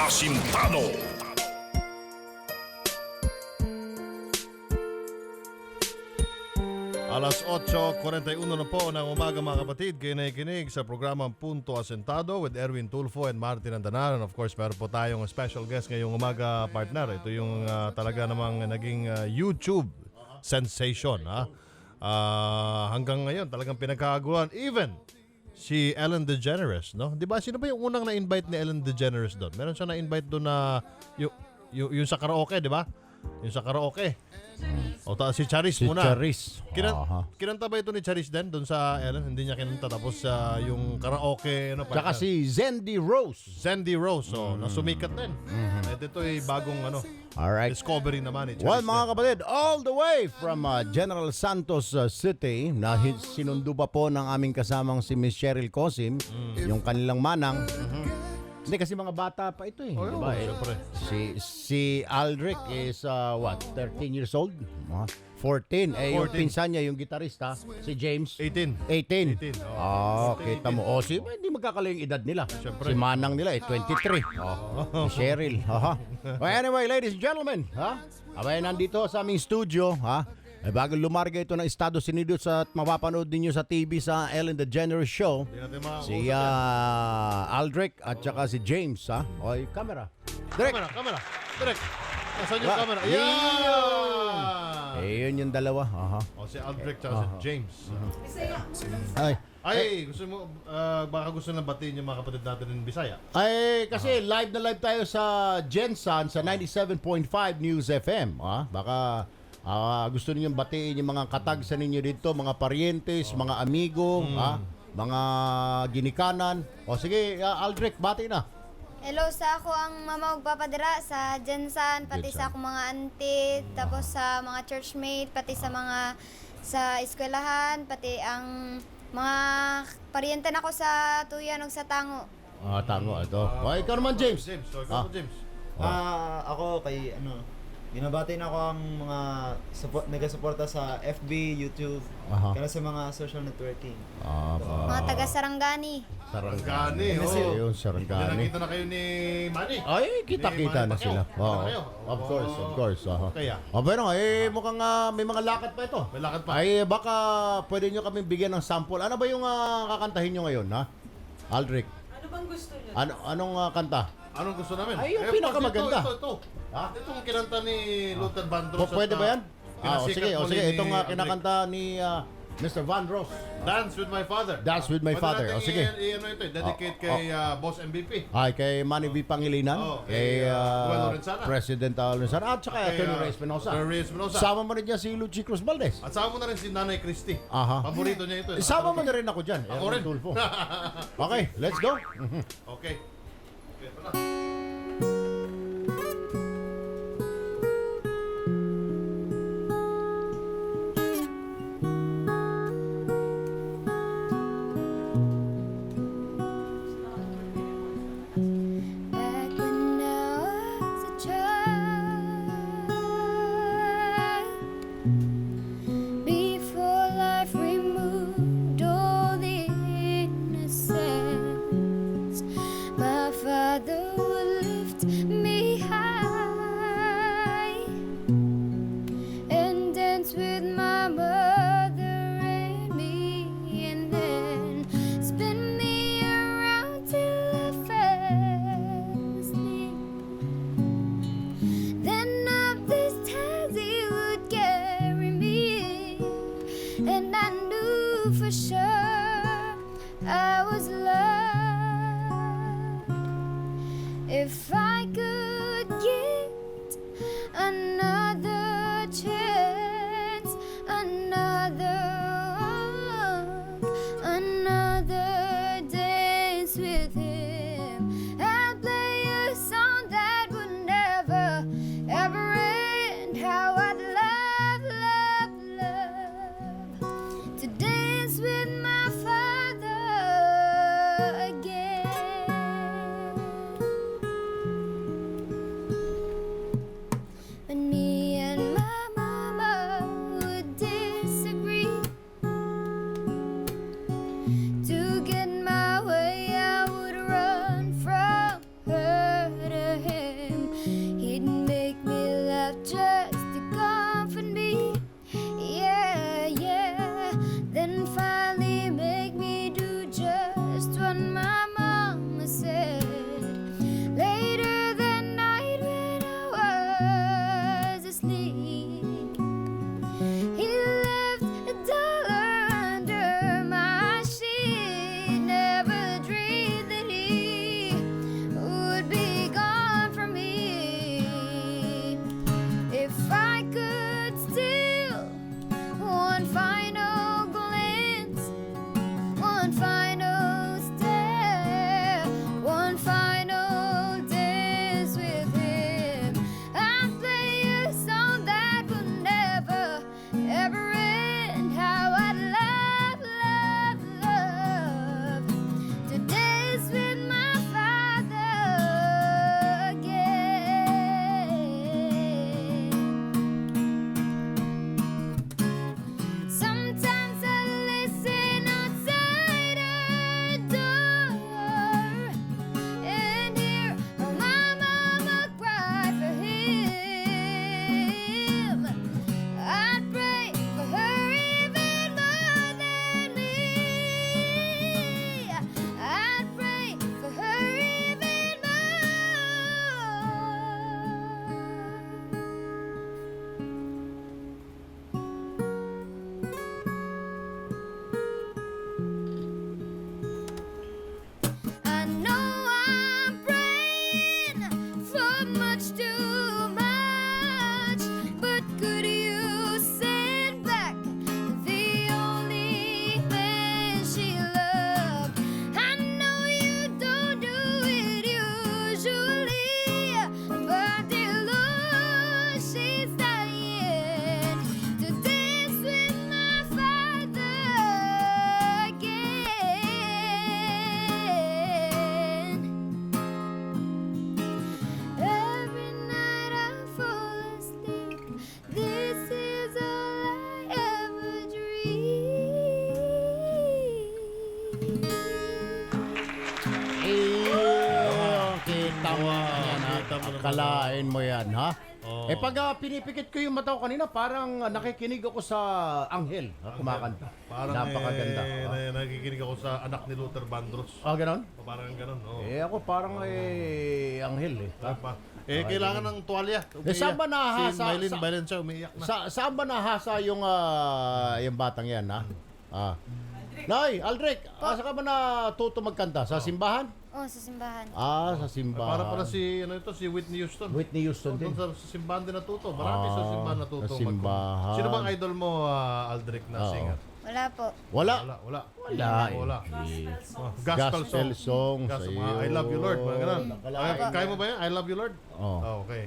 Asintado. Alas 8:41 na po ng umaga mga kapatid. Kayo nakikinig sa programang Punto Asentado with Erwin Tulfo and Martin Andanar. And of course, meron po tayong special guest ngayong umaga, partner. Ito yung talaga namang naging YouTube sensation. Hanggang ngayon, talagang pinagkakagulan. Even si Ellen DeGeneres, no? Di ba? Sino ba yung unang na-invite ni Ellen DeGeneres doon? Meron siya na-invite doon na yung sa karaoke, di ba? Yung sa karaoke. O si Charis muna. Charis. Kinanta ba ito ni Charis din doon sa Ellen? Hindi niya kinanta. Tapos yung karaoke. Tsaka si Zendy Rose. Sandy Rose. So, nasumikat din. At ito ay bagong Alright. discovery naman ni Charis. Well, mga kapatid, all the way from General Santos City, na sinundo pa po ng aming kasamang si Miss Cheryl Cosim, yung kanilang manang. Hindi kasi mga bata pa ito eh. Diba? Siyempre. Si Aldrich is 13 years old? 14. Yung 14. pinsan niya, yung gitarista, si James. 18. 18. 18, Kita mo. Hindi magkakala yung edad nila. Siyempre. Si Manang nila 23. Si Cheryl. Well, anyway, ladies and gentlemen, abay nandito sa aming studio, bago lumarga ito ng Estados Unidos at mapapanood ninyo sa TV sa Ellen DeGeneres Show, si Aldrich at saka si James, Oy, camera. Direk. Camera. Direk. Nasaan yung camera? Yun yung dalawa. Si Aldrich at si James. Ay, gusto mo, baka gusto na batiin yung mga kapatid natin in Bisaya. Kasi live na live tayo sa Gensan sa 97.5 News FM. Baka gusto ninyong batiin yung mga katag sa ninyo dito, mga parientes, mga amigo, mga ginikanan. Sige, Aldrich, bati na. Hello sa ako ang mama magpapadira sa Jensan, pati sa akong mga auntie, tapos sa mga churchmate, pati sa mga sa eskwelahan, pati ang mga pariente nako sa Tuyan ug sa Tango. Tango ito. Ikaw naman, James. James. Ako kay binabati na ako ang mga nagasuporta sa FB, YouTube, kaya sa mga social networking. Mga taga Sarangani. Sarangani. Yun, Sarangani. Nakita na kayo ni Manny. Ay, kita-kita na sila. Of course. Kaya? Pero mukhang may mga lakad pa ito. May lakad pa. Baka pwede nyo kami bigyan ng sample. Ano ba yung kakantahin nyo ngayon, Aldrich? Ano bang gusto niyo? Anong kanta? Anong gusto namin? Yung pinakamaganda. Ito. Itong kinanta ni Luther Vandross. Pwede ba yan? Pinasikat mo Sige. ni Itong Aldrich. kinakanta ni Mr. Vandross. Dance with my father. Dance with my father. Sige. Dedicate kay Boss MVP. Kay Manny V. Pangilinan. Kay Joel Lorenzana. President Lorenzana. At saka Attorney Reyes Espinosa. Sama mo rin dyan si Lucy Cruz Valdez. At sama mo na rin si Nanay Christie. Paborito niya ito. Sama mo na rin ako dyan. Ako rin. Tulfo. Okay, let's go. Okay. Ito na. Back when I was a child, before life removed all the innocence, my father would lift me high and dance with my mother and me, and then spin me around till I fell asleep. Then up the stairs he would carry me, and I knew for sure I was loved. If I could get another chance, another dance with him, I'd play a song that would never, ever end. How I'd love to dance with my father again. Akalain mo yan, ha? Oo. Pag pinipikit ko yung mata ko kanina, parang nakikinig ako sa anghel kumakanta. Parang Napakaganda. nakikinig ako sa anak ni Luther Vandross. Ganon? Parang ganon. Oh. Ako parang anghel eh. Kailangan ng tuwalya. saan ba nahasa? Si Mylene Valencia umiiyak na. Saan ba nahasa yung batang yan, ha? Nay, Aldrich, saan ka ba natuto magkanta? Sa simbahan? Oh, sa simbahan. Sa simbahan. Para pala si Whitney Houston. Whitney Houston din. Doon sa simbahan din natuto. Marami sa simbahan natuto. Sa simbahan. Sino bang idol mo, Aldrich, na singer? Wala po. Wala. Wala. Wala. Gospel song. Sa Gospel, iyo. I love you, Lord. Mga ganun. Nakalain. Kaya mo ba yan? I love you, Lord? Okay.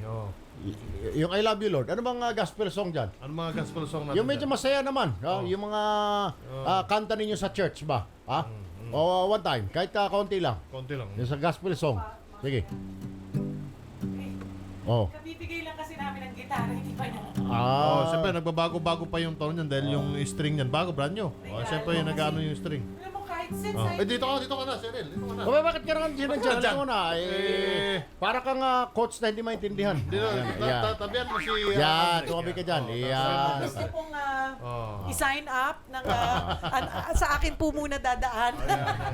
Yung I love you, Lord. Ano bang gospel song dyan? Ano mga gospel song natin? Yung medyo dyan? masaya naman. Yung mga kanta ninyo sa church ba? O one time, kahit kaunti lang. Konti lang. Yung sa gospel song. Sige. Kabibigay lang kasi namin ng gitara, hindi pa niya. Siyempre, nagbabago-bago pa yung tone niyan dahil yung string niyan, bago, brand new. Siyempre, nag-ano yung string. Alam mo, kahit since Dito ka na, Cyril. Dito ka na. Bakit ka naman dyan? Dyan mo na. Para kang coach na hindi maintindihan. Dito, Ayan. tabihan mo si... Yan, tumabi ka dyan. Yan. gusto pong i-sign up ng, sa akin po muna dadaan.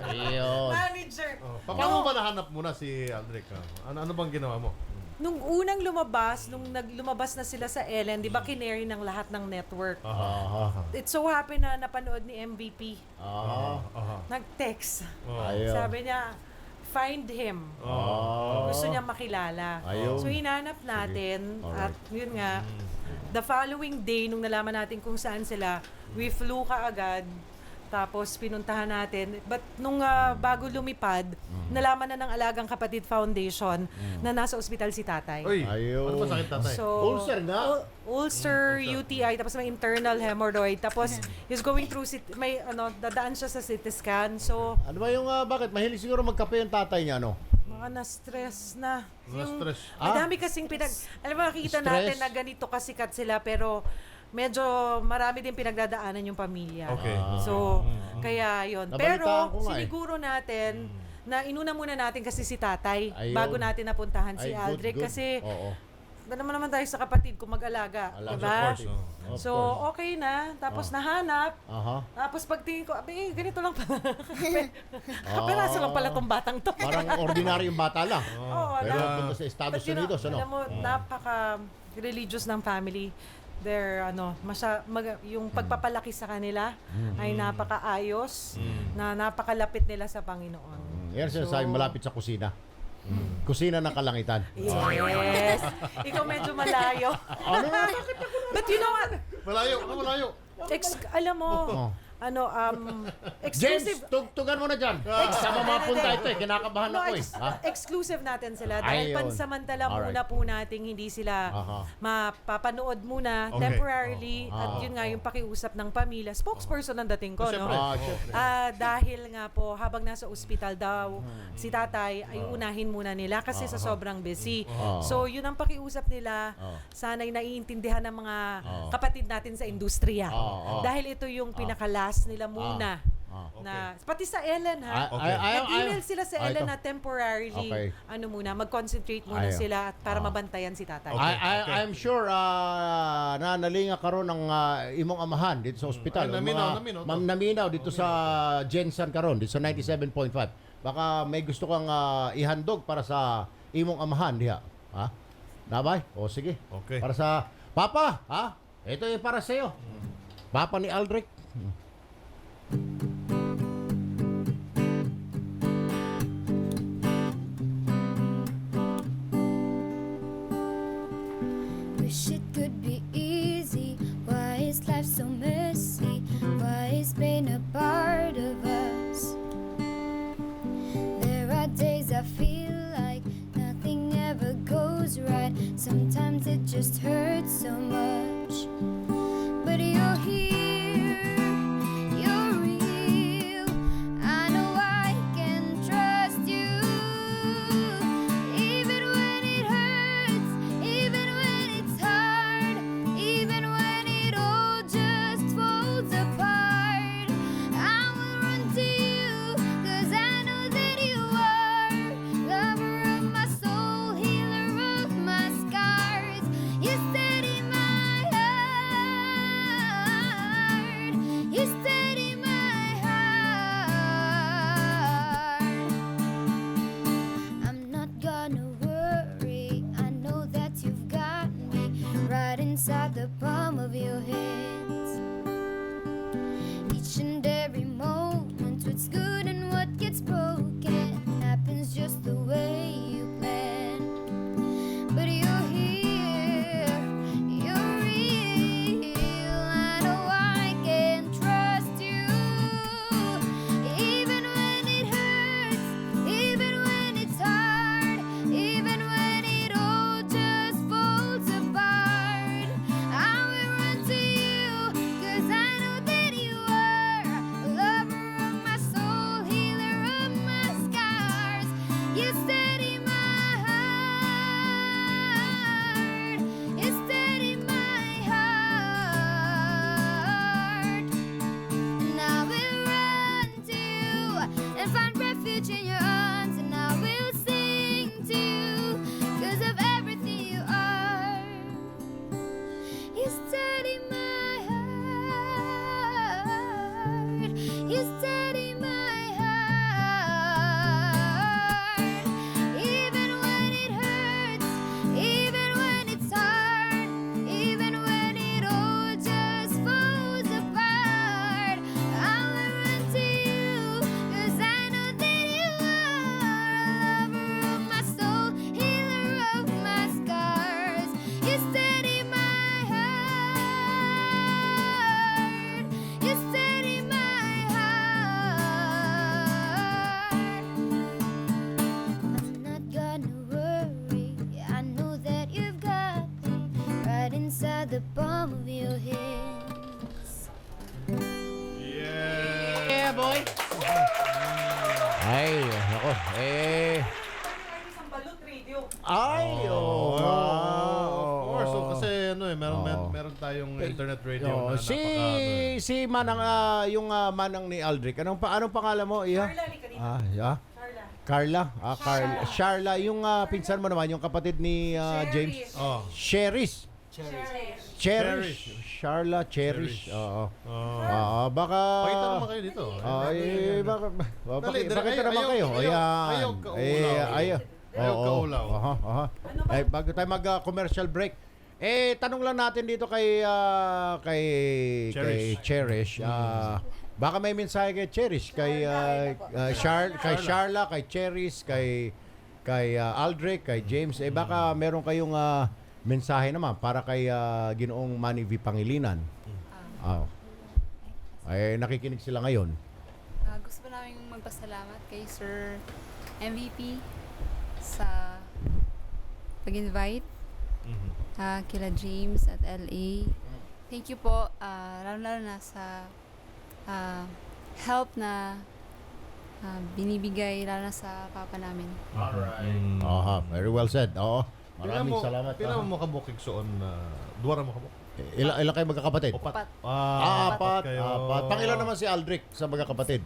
Ayun. Manager. Paano mo ba nahanap muna si Aldrich? Ano bang ginawa mo? Nung unang lumabas, lumabas na sila sa Ellen, di ba kinary ng lahat ng network? It so happen na napanood ni MVP. Nag-text. Ayun. Sabi niya, find him. Gusto niya makilala. Ayun. So hinanap natin at yun nga, the following day, nung nalaman natin kung saan sila, we flew kaagad. Tapos pinuntahan natin. But nung bago lumipad, nalaman na ng Alagang Kapatid Foundation na nasa ospital si tatay. Uy, Ayun. ano ba sakit tatay? So, Ulcer nga? Ulcer, UTI, tapos may internal hemorrhoid. Tapos he's going through, may dadaan siya sa CT scan. So, Ano ba yung, bakit? Mahilig siguro magkape yung tatay niya, no? mga na-stress na. Na-stress. Ang dami kasing alam mo, nakikita Stress. natin na ganito kasikat sila, pero medyo marami din pinagdadaanan yung pamilya. Okay. So, kaya yon. Nabalitaan Pero, ko nga siniguro natin na inuna muna natin kasi si tatay Ayun. bago natin napuntahan si Ay, Aldrich. good. Kasi, Oo. naman tayo sa kapatid kung mag-alaga. Alaga, Diba? of course, Of So, course. okay na. Tapos nahanap. Aha. Tapos pagtingin ko, ganito lang pala. Kaperaso lang pala tong batang to. Parang ordinaryong bata lang. Oo, Pero na- punta sa Estados But, you know, Unidos, ano? Alam mo, napaka-religious ng family. Yung pagpapalaki sa kanila ay napakaayos, na napakalapit nila sa Panginoon. Yan sinasabi malapit sa kusina. Kusina ng kalangitan. Yes! Ikaw medyo malayo. But you know what? Malayo. Alam mo, Oh. exclusive. James, tugtugan mo na dyan. Sama mapunta ito kinakabahan No, ako eh. exclusive natin sila dahil Ayun. pansamantala muna Alright. po nating hindi sila mapapanood muna Okay. temporarily at yun nga yung pakiusap ng pamilya. Spokesperson ang dating ko, no? Siyempre. Syempre. Dahil nga po habang nasa ospital daw si tatay ay unahin muna nila kasi sa sobrang busy. So yun ang pakiusap nila. Sana'y naiintindihan ng mga kapatid natin sa industriya. Dahil ito yung pinakalas nila muna. Na pati sa Ellen ha. Nag-email sila sa Ellen na temporarily Okay. mag-concentrate muna Ayaw. sila at para mabantayan si tatay. I'm sure na nalinga karon ng imong amahan dito sa ospital. Ay, naminaw to. Ma'am naminaw dito sa Jensen karon dito sa 97.5. Baka may gusto kang ihandog para sa imong amahan diha. Ha? Nabay? O sige. Okay. Para sa Papa, ha? Ito ay para sa iyo. Papa ni Aldrich. Wish it could be easy. Why is life so messy? Why is pain a part of us? There are days I feel like nothing ever goes right. Sometimes it just hurts so much. But you're here, you're real. I know I can trust you. Even when it hurts, even when it's hard, even when it all just falls apart, I will run to you, 'cause I know that you are lover of my soul, healer of the palm of your hands. Yeah, boy. Ay, ako. Isang balut radio. Ay, Of course. So, oo. kasi meron tayong internet radio na napaka Si Manang yung Manang ni Aldric. Anong pangalan mo? Iya? Carla, halika dito. Yeah. Carla. Carla. Sharla, yung pinsan mo naman, yung kapatid ni James. Oh. Cheris. Cherish. Sharla Cherish. Oo. Baka Pakita naman kayo dito. Pakita naman kayo. Ayaw kaulaw. Ayaw kaulaw. Bago tayo mag-commercial break. Tanong lang natin dito kay Cherish. Baka may mensahe kay Cherish, kay Sharla, kay Cherish, kay Aldric, kay James. Baka meron kayong mensahe naman para kay Ginoong Manny V. Pangilinan. Nakikinig sila ngayon. Gusto po namin magpasalamat kay Sir MVP sa pag-invite kila James at LA. Thank you po, lalo na sa help na binibigay lalo na sa papa namin. Very well said. Maraming salamat. Pila mo kabukig soon duwara mo kabuk. Ilan kayo magkakapatid? Opat. Apat. kayo. Pangilan naman si Aldric sa magkakapatid?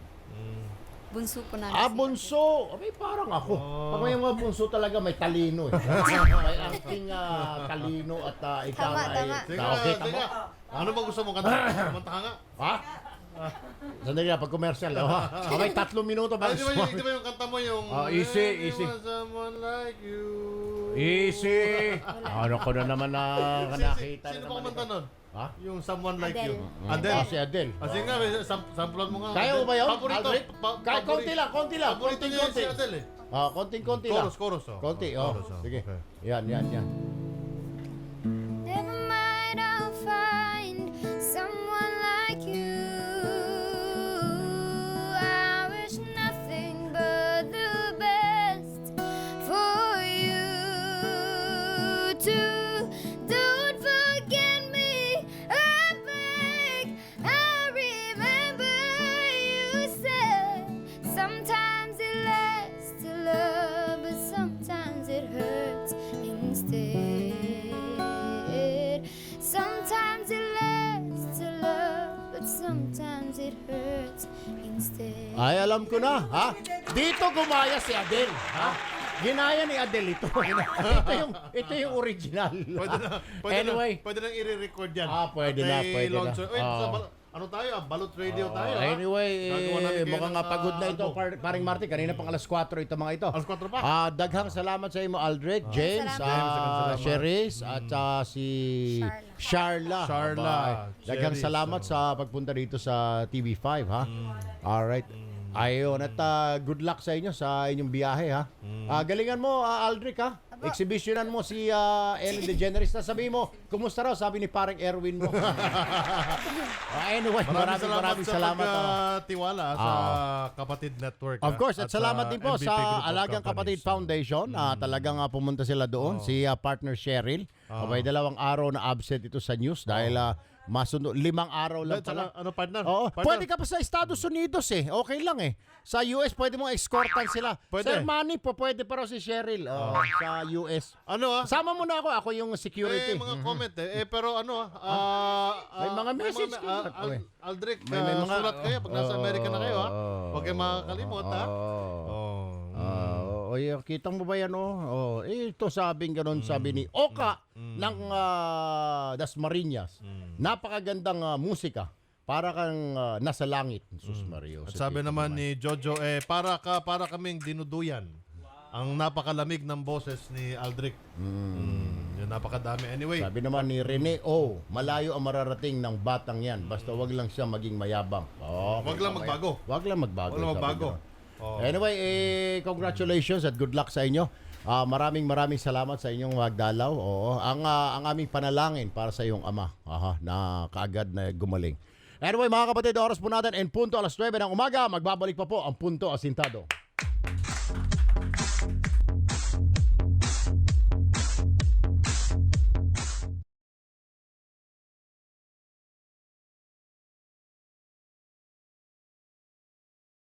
Bunso po namin. Bunso. Parang ako. Pag may mga bunso talaga, may talino. May aking talino at ikaw Tama. Okay, tama. Ano ba gusto mo kanta? Kumanta ka nga. Ha? Sandali na, pag commercial. May 3 minuto ba? Di ba yung kanta mo yung Easy. I want someone like you. Easy. Ano ko na naman nakita Sino na ba naman. kumanta nun? Ha? Yung someone like Adele. you. Adele. Si Adele. Sige nga, samplan mo nga. Kaya mo ba yun, Paborito. Aldric? Kahit konti lang. Paborito niya si Adele eh. Konting-konti lang. Chorus. Konti, Chorus, Sige. okay. Yan. Never mind, I'll find someone like you. I wish nothing but the best for you too. Don't forget me, I beg. I remember you said sometimes it lasts to love, but sometimes it hurts instead. Sometimes it lasts to love, but sometimes it hurts instead. Ay, alam ko na, ha? Dito gumaya si Adele, ha? Ginaya ni Adele ito. ito yung original. Pwede nang i-record yan. Pwede na. Ano tayo? Balot radio tayo. Anyway, Gagawa namin kayo mukhang ng, pagod na ito, album. paring Marty. Kanina pang alas 4 ito mga ito. Alas 4 pa? Daghang salamat sa imo, Aldric, James, salamat. Cheris, at si Sharla. Daghang Cheris, salamat sa pagpunta dito sa TV5, ha? Alright. Ayun, at good luck sa inyo sa inyong biyahe, ha? Galingan mo, Aldric, ha? Exhibitionan mo si Ellen DeGeneres. Sabihin mo, kumusta raw? Sabi ni parang Erwin mo. Anyway, maraming salamat. Tiwala sa Kapatid Network. Of course, at salamat din po MVP Group sa of Alagang Companies. Kapatid Foundation. Talagang pumunta sila doon. Si partner Cheryl. May 2 araw na absent ito sa news dahil 5 araw lang pala. Ano, partner? Oo, Partner. pwede ka pa sa Estados Unidos eh. Okay lang eh. Sa US, pwede mong escortan sila. Pwede. Sir Manny po, pwede pa raw si Cheryl sa US. Ano Sama mo na ako. Ako yung security. mga comment pero ano May mga message ka. Aldric, May mga- sulat kayo pag nasa Amerika na kayo ha. Huwag kayong makakalimot ha. Kitang mo ba yan ito sabing ganun sabi ni Oka ng Dasmariñas. Napakagandang musika. Para kang nasa langit, Sus Mario. At sabi naman ni Jojo, para kaming dinuduyan. Ang napakalamig ng boses ni Aldric. Yun, napakadami. Anyway, Sabi naman ni Rene, malayo ang mararating ng batang yan. Basta wag lang siya maging mayabang. wag lang magbago. Wag lang magbago. Wag lang sabi magbago. ganun. Anyway, congratulations at good luck sa inyo. Maraming salamat sa inyong magdalaw. Ang aming panalangin para sa iyong ama na kaagad na gumaling. Anyway, mga kapatid, oras po natin and punto 9:00 ng umaga. Magbabalik pa po ang Punto Asintado.